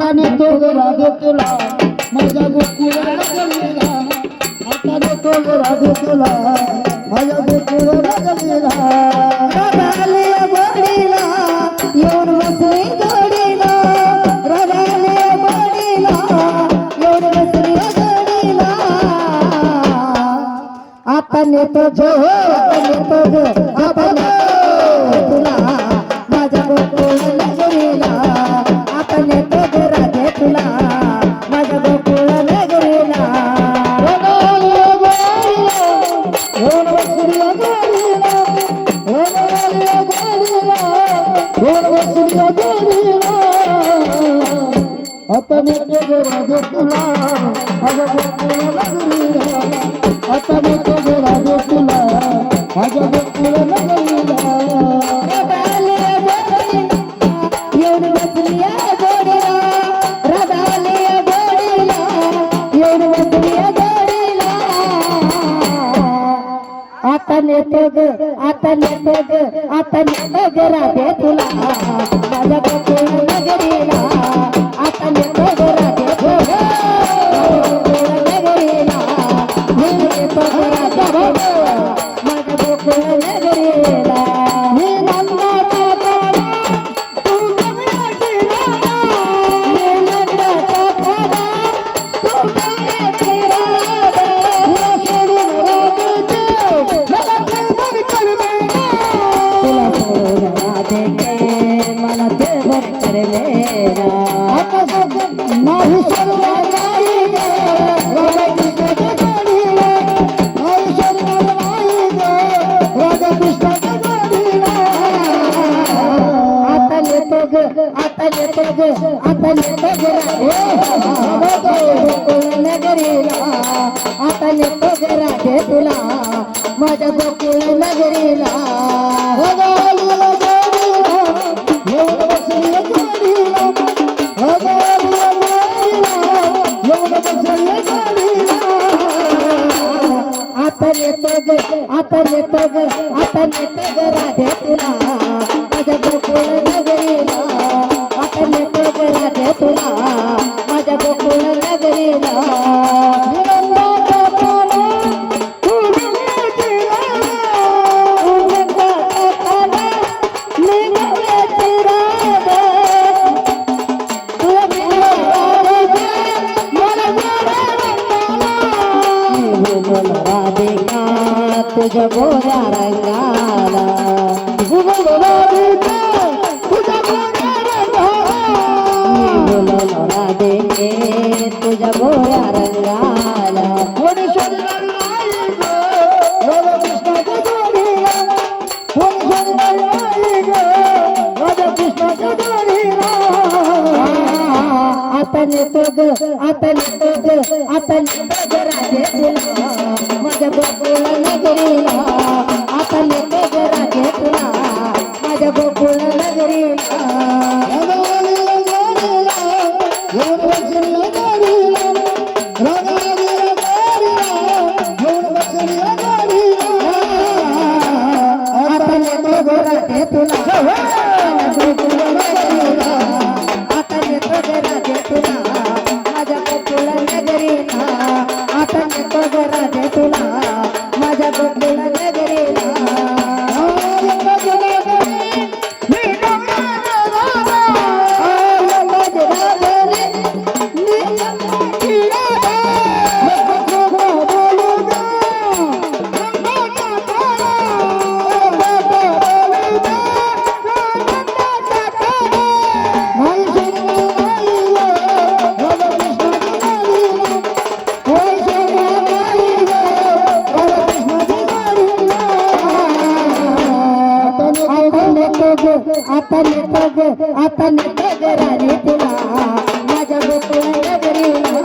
आता नेतो ग राधे तुला माझ्या गोकुळ नगरीला आता नेतो ग राधे तुला माझ्या गोकुळ नगरीला रडाले बडीला येऊन बसली जोडीला रडाले बडीला येऊन बसली जोडीला आता नेतो जो नेतो ग आता नेतो तुला माझ्या गोकुळ नगरीला आता नेतो ग राधे तुला माझ्या गोकुळ नगरीला आता नेतो ग राधे तुला माझ्या गोकुळ नगरीला आता नेतो ग राधे तुला माझ्या गोकुळ नगरीला रडाले बडीला येऊन बसली जोडीला रडाले बडीला येऊन बसली जोडीला आता नेतो ग आता नेतो ग आता नेतो ग राधे तुला माझ्या गोकुळ नगरीला आता नेतो ग राधे तुला गोकुळ नगरीला नेतो ग राधे तुला माझ्या गोकुळ नगरीला मी नंदाचा तारा तू कमळाची राधा मी नंदाचा तारा तू कमळाची राधा सोडून राधेचे मला प्रेम कर तुला सोडून राधेचे मला प्रेम कर मेरा आता नाही सोडणार नाही ग राधा कृष्णाच्या जोडीला नाही सोडणार नाही ग राधा कृष्णाच्या जोडीला आता नेतो ग आता नेतो ग आता नेतो ग राधे गोकुळ नगरीला आता नेतो ग राधे तुला माझ्या गोकुळ नगरीला रडालीला जोडीला येऊन बसली जोडीला रडालीला जोडीला येऊन बसली जोडीला आता नेतो ग आता नेतो ग आता नेतो ग राधे तुला माझ्या गोकुळ नगरीला आता नेतो ग राधे तुला माझ्या गोकुळ नगरीला विनंदाचा तारा तू गंगेची राधा उन्नताचा तारा मी गंगेची राधा तुला बिना राधा मला गोरा रंगाला मी बोल राधिका तुझ्या गोऱ्या रंगाला गुगल राधिका तुझ्या गोऱ्या रंगाला मी बोल राधिके तुझ्या गोऱ्या रंगाला कोणी सोडणार नाही ग राधा कृष्णाच्या जोडीला कोणी सोडणार नाही ग राधा कृष्णाच्या जोडीला आता नेतो ग आता नेतो ग आता नेतो ग राधे तुला माझ्या गोकुळ नगरीला आता नेतो ग राधे तुला माझ्या गोकुळ नगरीला रडालीला जोडीला येऊन बसली जोडीला रडालीला जोडीला येऊन बसली जोडीला आता नेतो ग राधे तुला माझ्या गोकुळ नगरीला आता नेतो ग राधे तुला माझ्या गोकुळ नगरीला आता नेतो ग राधे तुला माझ्या गोकुळ नगरीला आता नेतो ग आता नेतो ग राधे तुला माझ्या गोकुळ नगरीला